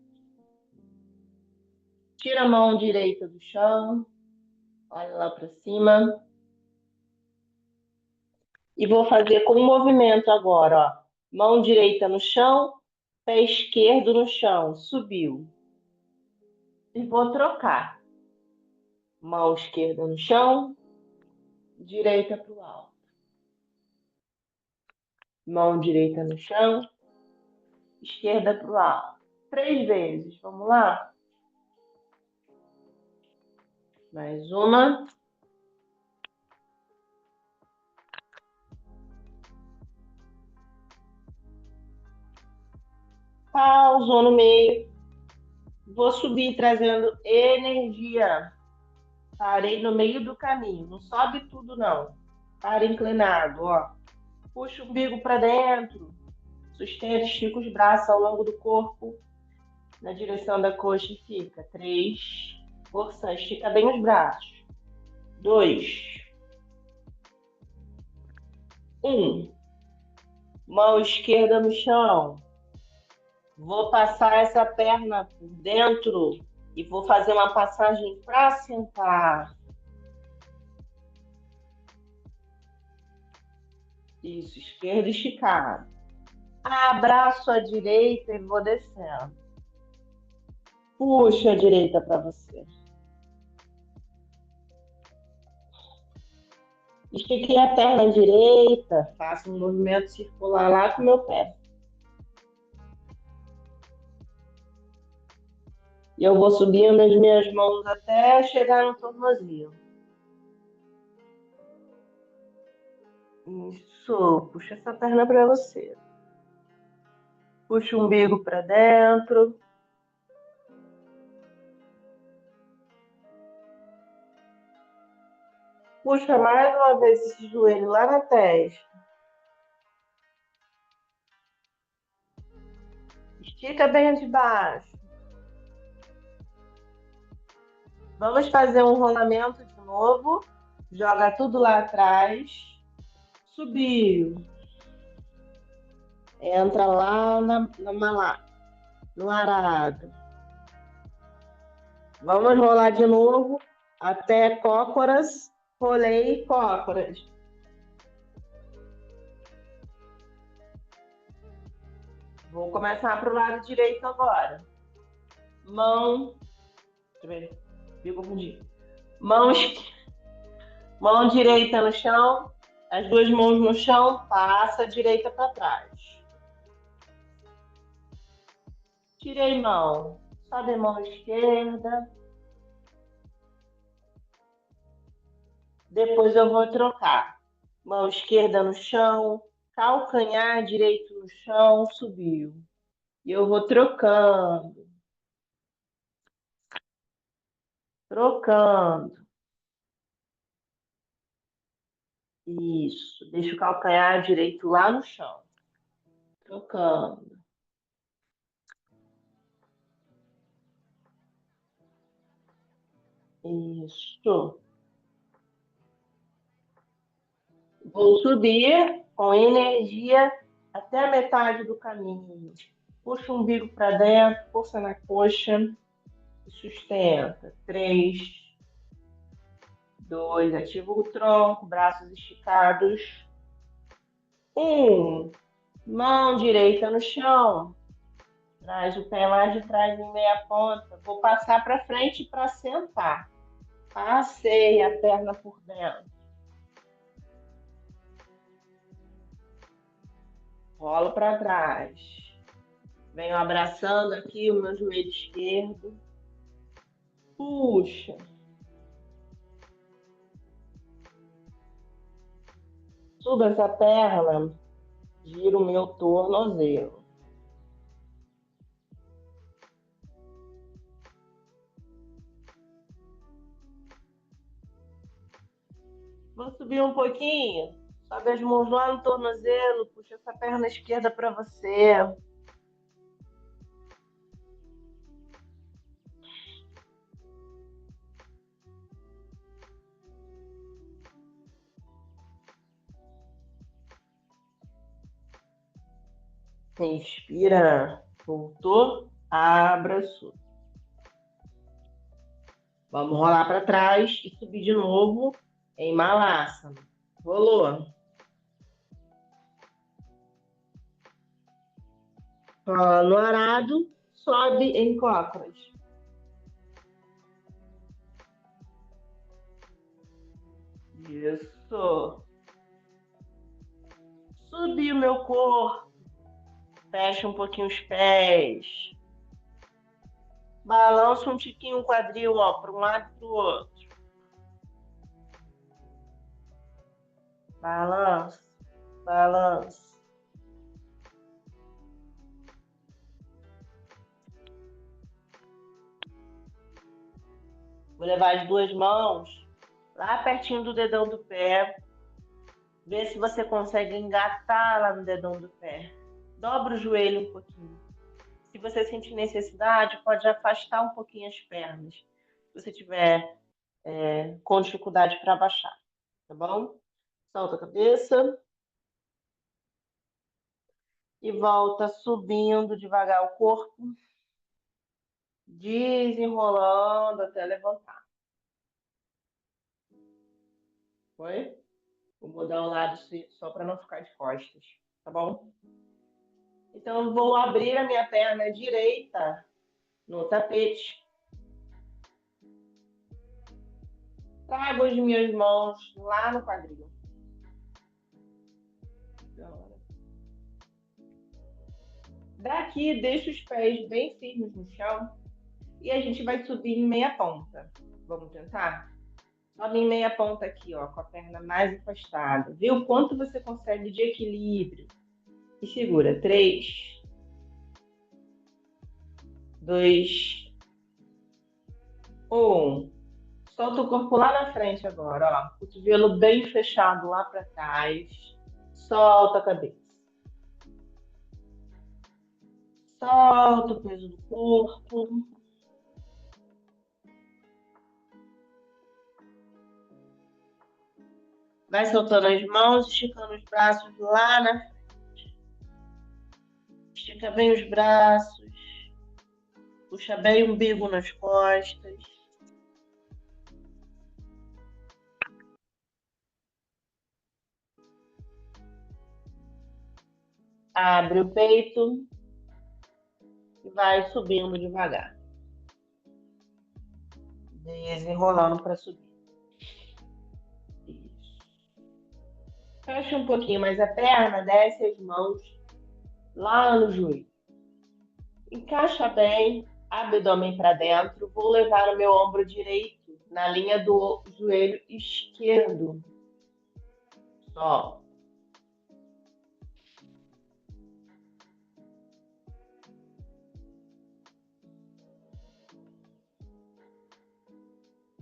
Tira a mão direita do chão. Olha lá para cima. E vou fazer com um movimento agora, ó. Mão direita no chão, pé esquerdo no chão. Subiu. E vou trocar. Mão esquerda no chão, direita para o alto. Mão direita no chão, esquerda para o alto. 3 vezes, vamos lá? Mais uma. Pausou no meio. Vou subir trazendo energia. Parei no meio do caminho. Não sobe tudo, não. Para inclinado, ó. Puxa o umbigo para dentro. Sustenta, estica os braços ao longo do corpo. Na direção da coxa e fica. 3. Força, estica bem os braços. 2. 1. Mão esquerda no chão. Vou passar essa perna por dentro e vou fazer uma passagem para sentar. Isso, esquerda esticada. Abraço a direita e vou descendo. Puxa a direita para você. Estiquei a perna direita, faço um movimento circular lá com o meu pé. E eu vou subindo as minhas mãos até chegar no tornozelo. Isso, puxa essa perna para você. Puxa o umbigo para dentro. Puxa mais uma vez esse joelho lá na testa. Estica bem de baixo. Vamos fazer um rolamento de novo. Joga tudo lá atrás. Subiu. Entra lá no arado. Vamos rolar de novo até cócoras. Rolei cócoras. Vou começar para o lado direito agora. Mão. Deixa eu ver. Eu confundi. Mão direita no chão. As duas mãos no chão. Passa a direita para trás. Tirei mão. Sobe a mão esquerda. Depois eu vou trocar. Mão esquerda no chão. Calcanhar direito no chão. Subiu. E eu vou trocando. Trocando. Isso. Deixa o calcanhar direito lá no chão. Trocando. Isso. Vou subir com energia até a metade do caminho. Puxa o umbigo para dentro, força na coxa e sustenta. 3, 2, ativa o tronco, braços esticados. 1, mão direita no chão. Traz o pé mais de trás em meia ponta. Vou passar para frente para sentar. Passei a perna por dentro. Rolo para trás. Venho abraçando aqui o meu joelho esquerdo. Puxa. Subo essa perna. Giro o meu tornozelo. Vou subir um pouquinho. Sobe as mãos lá no tornozelo. Puxa essa perna esquerda para você. Inspira. Voltou. Abra, suba. Vamos rolar para trás e subir de novo em Malasana. Rolou. Rola no arado. Sobe em cócoras. Isso. Subi o meu corpo. Fecha um pouquinho os pés. Balança um tiquinho o quadril, ó, para um lado e para o outro. Balança, balança. Vou levar as duas mãos lá pertinho do dedão do pé. Vê se você consegue engatar lá no dedão do pé. Dobra o joelho um pouquinho. Se você sentir necessidade, pode afastar um pouquinho as pernas. Se você tiver com dificuldade para baixar, tá bom? Solta a cabeça. E volta subindo devagar o corpo. Desenrolando até levantar. Foi? Vou mudar o lado só para não ficar de costas, tá bom? Então, eu vou abrir a minha perna direita no tapete. Trago as minhas mãos lá no quadril. Daqui, deixa os pés bem firmes no chão e a gente vai subir em meia ponta. Vamos tentar? Sobe em meia ponta aqui, ó, com a perna mais afastada. Vê o quanto você consegue de equilíbrio. E segura. 3, 2, 1. Solta o corpo lá na frente agora, ó. Cotovelo bem fechado lá para trás. Solta a cabeça. Solta o peso do corpo. Vai soltando as mãos, esticando os braços lá na frente. Estica bem os braços. Puxa bem o umbigo nas costas. Abre o peito e vai subindo devagar. Desenrolando para subir. Isso. Fecha um pouquinho mais a perna, desce as mãos lá no joelho. Encaixa bem, abdômen para dentro. Vou levar o meu ombro direito na linha do joelho esquerdo. Solta.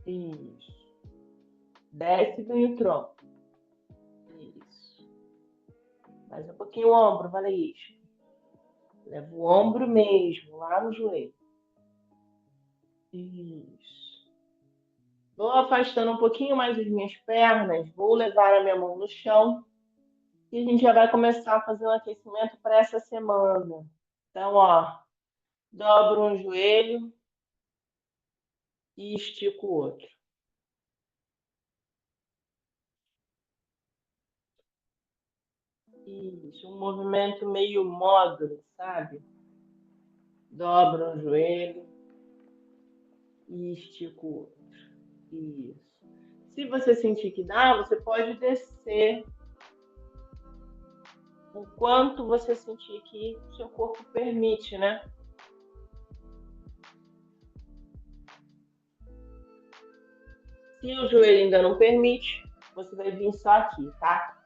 Isso. Desce bem o tronco. Isso. Mais um pouquinho o ombro, vale isso. Leva o ombro mesmo, lá no joelho. Isso. Vou afastando um pouquinho mais as minhas pernas. Vou levar a minha mão no chão. E a gente já vai começar a fazer um aquecimento para essa semana. Então, ó, dobro um joelho e estico o outro. Isso, um movimento meio módulo, sabe? Dobra um joelho e estica o outro. Isso. Se você sentir que dá, você pode descer o quanto você sentir que seu corpo permite, né? Se o joelho ainda não permite, você vai vir só aqui, tá?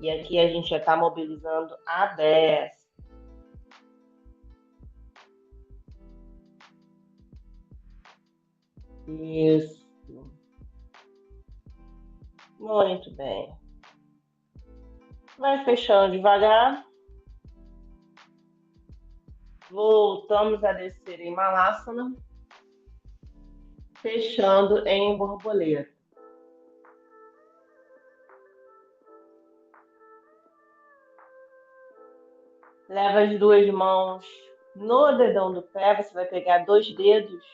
E aqui a gente já está mobilizando a 10. Isso. Muito bem. Vai fechando devagar. Voltamos a descer em Malasana. Fechando em borboleta. Leva as duas mãos no dedão do pé. Você vai pegar dois dedos,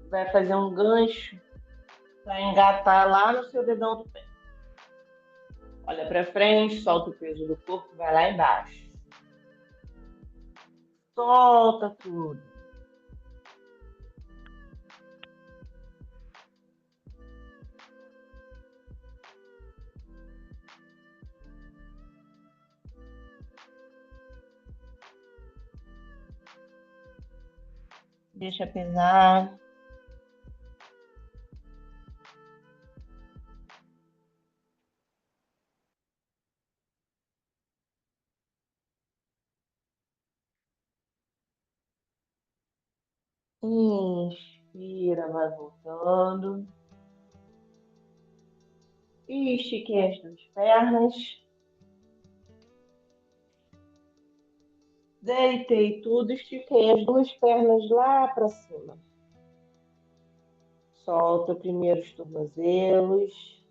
vai fazer um gancho para engatar lá no seu dedão do pé. Olha para frente, solta o peso do corpo, vai lá embaixo. Solta tudo. Deixa pesar. Inspira, vai voltando. E estiquei as duas pernas. Deitei tudo, estiquei as duas pernas lá para cima. Solta primeiro os tornozelos.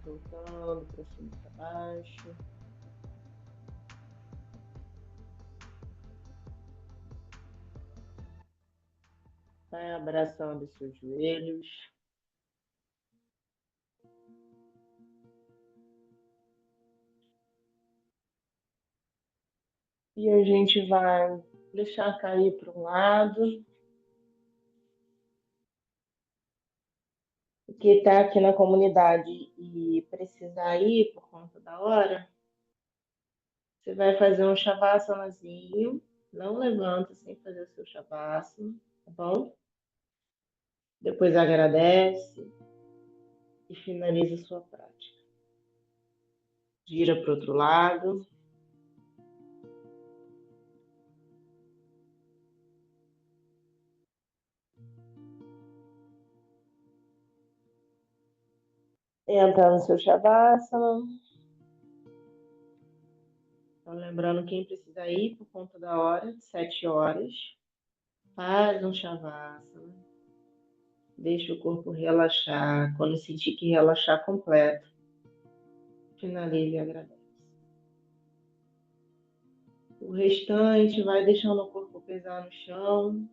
Soltando para cima e para baixo. Vai abraçando os seus joelhos. E a gente vai deixar cair para um lado. O que está aqui na comunidade e precisar ir por conta da hora, você vai fazer um shavasanazinho. Não levanta sem fazer o seu shavasana, tá bom? Depois agradece e finaliza a sua prática. Gira para o outro lado. Entra no seu shavasana. Então, lembrando, quem precisa ir por conta da hora, 7 horas, faz um shavasana. Deixa o corpo relaxar. Quando sentir que relaxar completo, finalize e agradece. O restante vai deixando o corpo pesar no chão.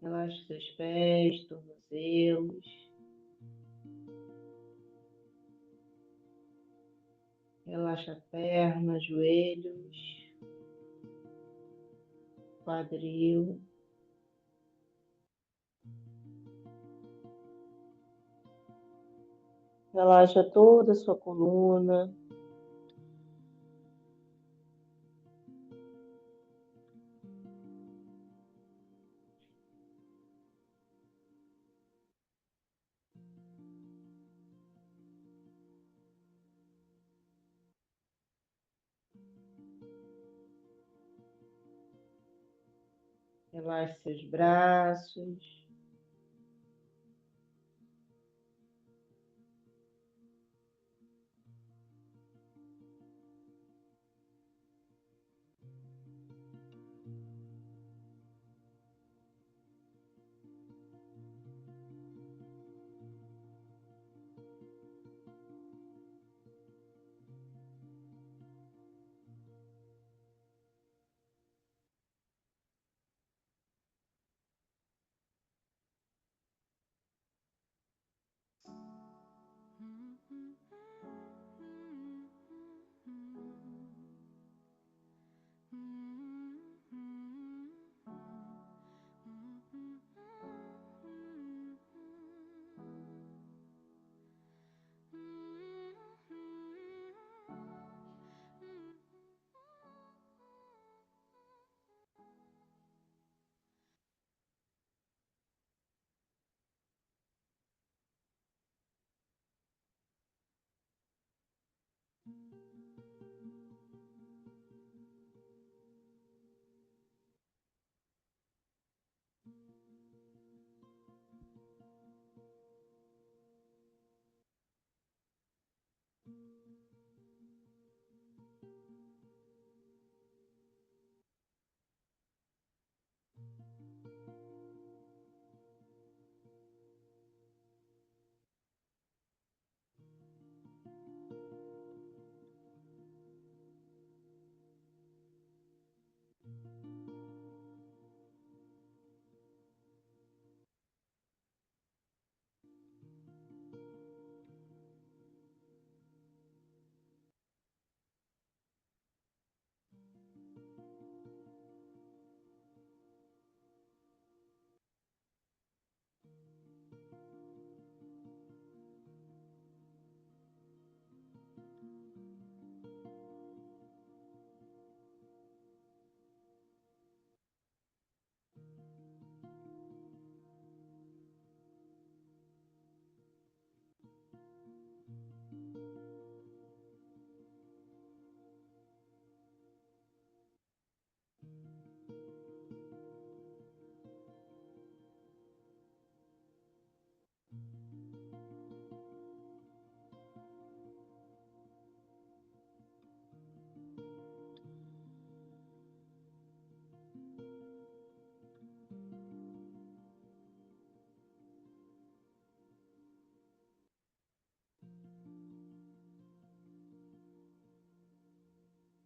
Relaxa seus pés, tornozelos. Relaxa a perna, joelhos, quadril. Relaxa toda a sua coluna. Relaxe seus braços.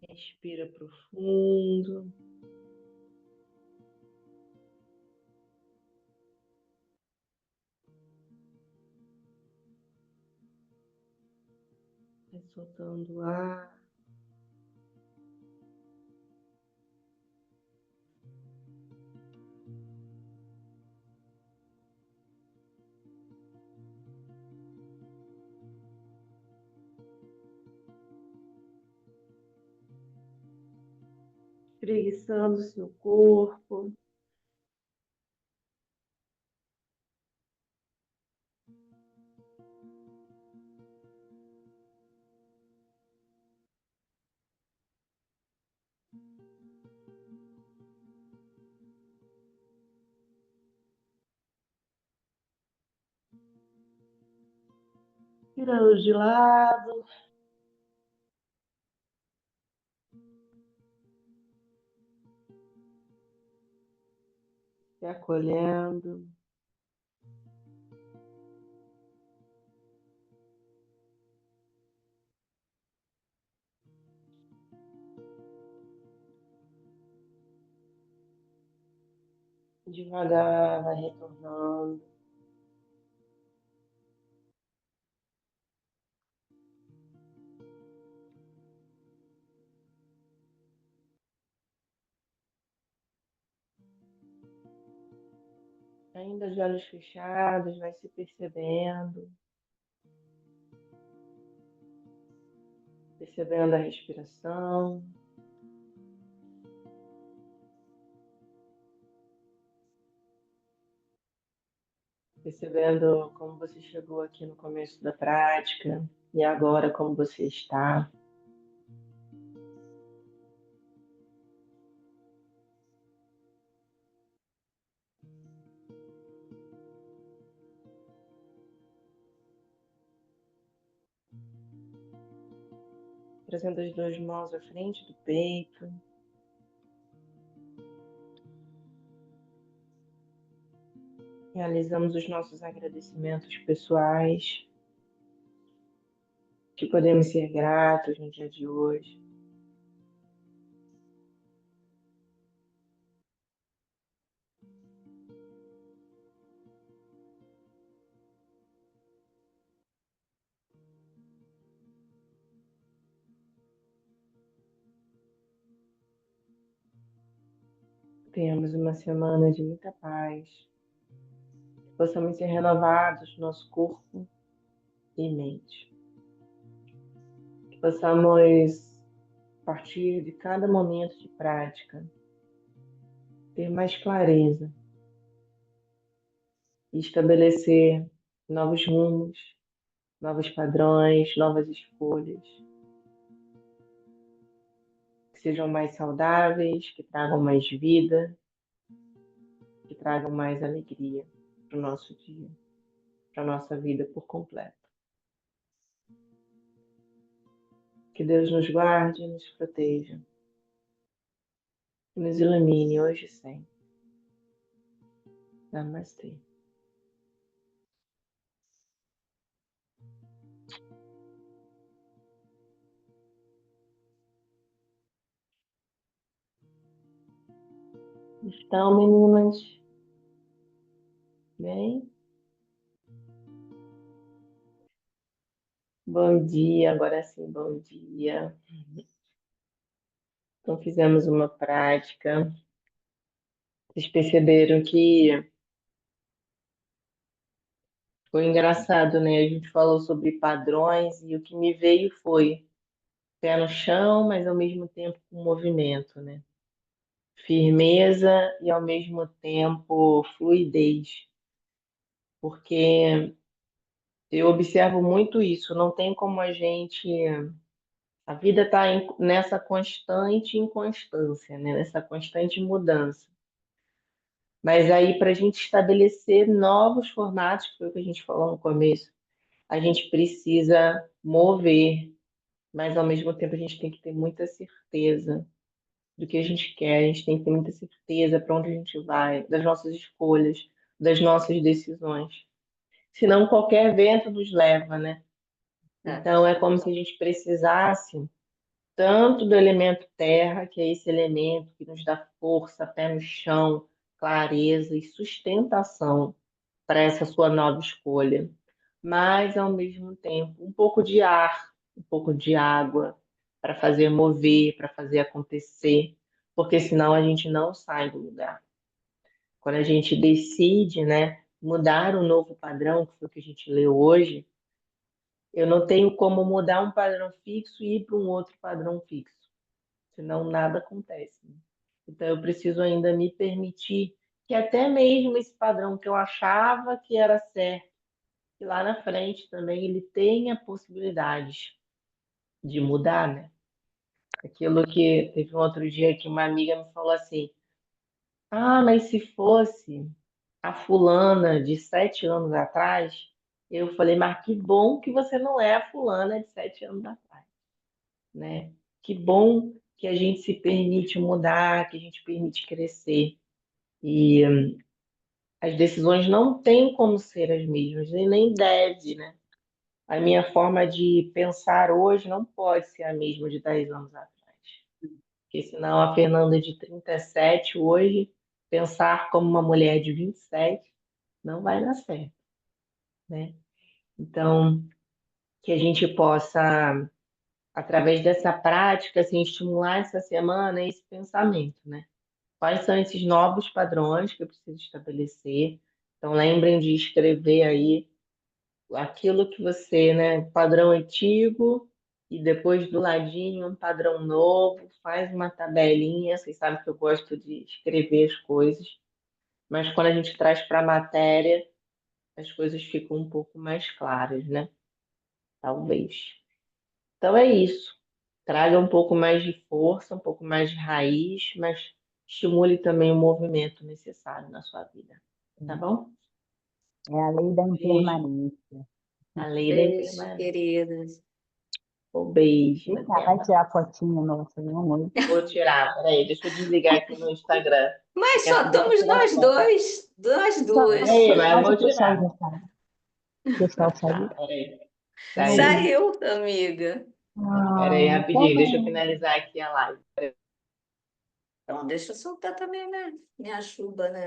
Respira profundo. Soltando o ar. Espreguiçando o seu corpo. Tirando de lado. Se acolhendo. Devagar, vai retornando. Ainda de olhos fechados, vai se percebendo. Percebendo a respiração. Percebendo como você chegou aqui no começo da prática e agora como você está. Trazendo as duas mãos à frente do peito. Realizamos os nossos agradecimentos pessoais, que podemos ser gratos no dia de hoje. Tenhamos uma semana de muita paz. Que possamos ser renovados no nosso corpo e mente. Que possamos, a partir de cada momento de prática, ter mais clareza e estabelecer novos rumos, novos padrões, novas escolhas, que sejam mais saudáveis, que tragam mais vida, que tragam mais alegria para o nosso dia, para a nossa vida por completo. Que Deus nos guarde e nos proteja, e nos ilumine hoje e sempre. Namastê. Então, meninas, bem? Bom dia, agora sim, bom dia. Então, fizemos uma prática. Vocês perceberam que foi engraçado, né? A gente falou sobre padrões e o que me veio foi pé no chão, mas ao mesmo tempo com movimento, né? Firmeza e ao mesmo tempo fluidez, porque eu observo muito isso. Não tem como a gente. A vida está nessa constante inconstância, né? Nessa constante mudança. Mas aí, para a gente estabelecer novos formatos, que foi o que a gente falou no começo, a gente precisa mover, mas ao mesmo tempo a gente tem que ter muita certeza do que a gente quer, a gente tem que ter muita certeza para onde a gente vai, das nossas escolhas, das nossas decisões. Senão qualquer vento nos leva, né? Então é como se a gente precisasse tanto do elemento terra, que é esse elemento que nos dá força, pé no chão, clareza e sustentação para essa sua nova escolha, mas ao mesmo tempo um pouco de ar, um pouco de água para fazer mover, para fazer acontecer, porque senão a gente não sai do lugar. Quando a gente decide, né, mudar um novo padrão, que foi o que a gente leu hoje, eu não tenho como mudar um padrão fixo e ir para um outro padrão fixo, senão nada acontece, né? Então eu preciso ainda me permitir que até mesmo esse padrão que eu achava que era certo, que lá na frente também ele tenha possibilidades de mudar, né? Aquilo que teve um outro dia que uma amiga me falou assim: ah, mas se fosse a fulana de 7 anos atrás, eu falei, mas que bom que você não é a fulana de 7 anos atrás, né? Que bom que a gente se permite mudar, que a gente permite crescer. E as decisões não têm como ser as mesmas, e nem deve, né? A minha forma de pensar hoje não pode ser a mesma de 10 anos atrás. Porque senão a Fernanda de 37 hoje, pensar como uma mulher de 27 não vai dar certo, né? Então, que a gente possa, através dessa prática, assim, estimular essa semana esse pensamento, né? Quais são esses novos padrões que eu preciso estabelecer? Então, lembrem de escrever aí aquilo que você, né, padrão antigo e depois do ladinho um padrão novo, faz uma tabelinha, vocês sabem que eu gosto de escrever as coisas, mas quando a gente traz para a matéria, as coisas ficam um pouco mais claras, né? Talvez. Então é isso. Traga um pouco mais de força, um pouco mais de raiz, mas estimule também o movimento necessário na sua vida. Tá bom? É a lei da Beijo. impermanência. A lei da Beijo, impermanência. queridas. Um beijo. Vem cá, Até vai mais. tirar a fotinha nossa, não, oi? Vou tirar, peraí, deixa eu desligar aqui no Instagram. Mas Daqui a só pouco deixa eu estamos tirar nós foto. dois, nós Não, duas. Peraí, mas eu mas o vou pessoal tirar. já sabe. O pessoal Tá, sabe. peraí. Saiu. Oi. Saiu, amiga. Peraí, Tá rapidinho, deixa eu bom. finalizar aqui a live. Então, deixa eu soltar também, né? Minha chuva, né?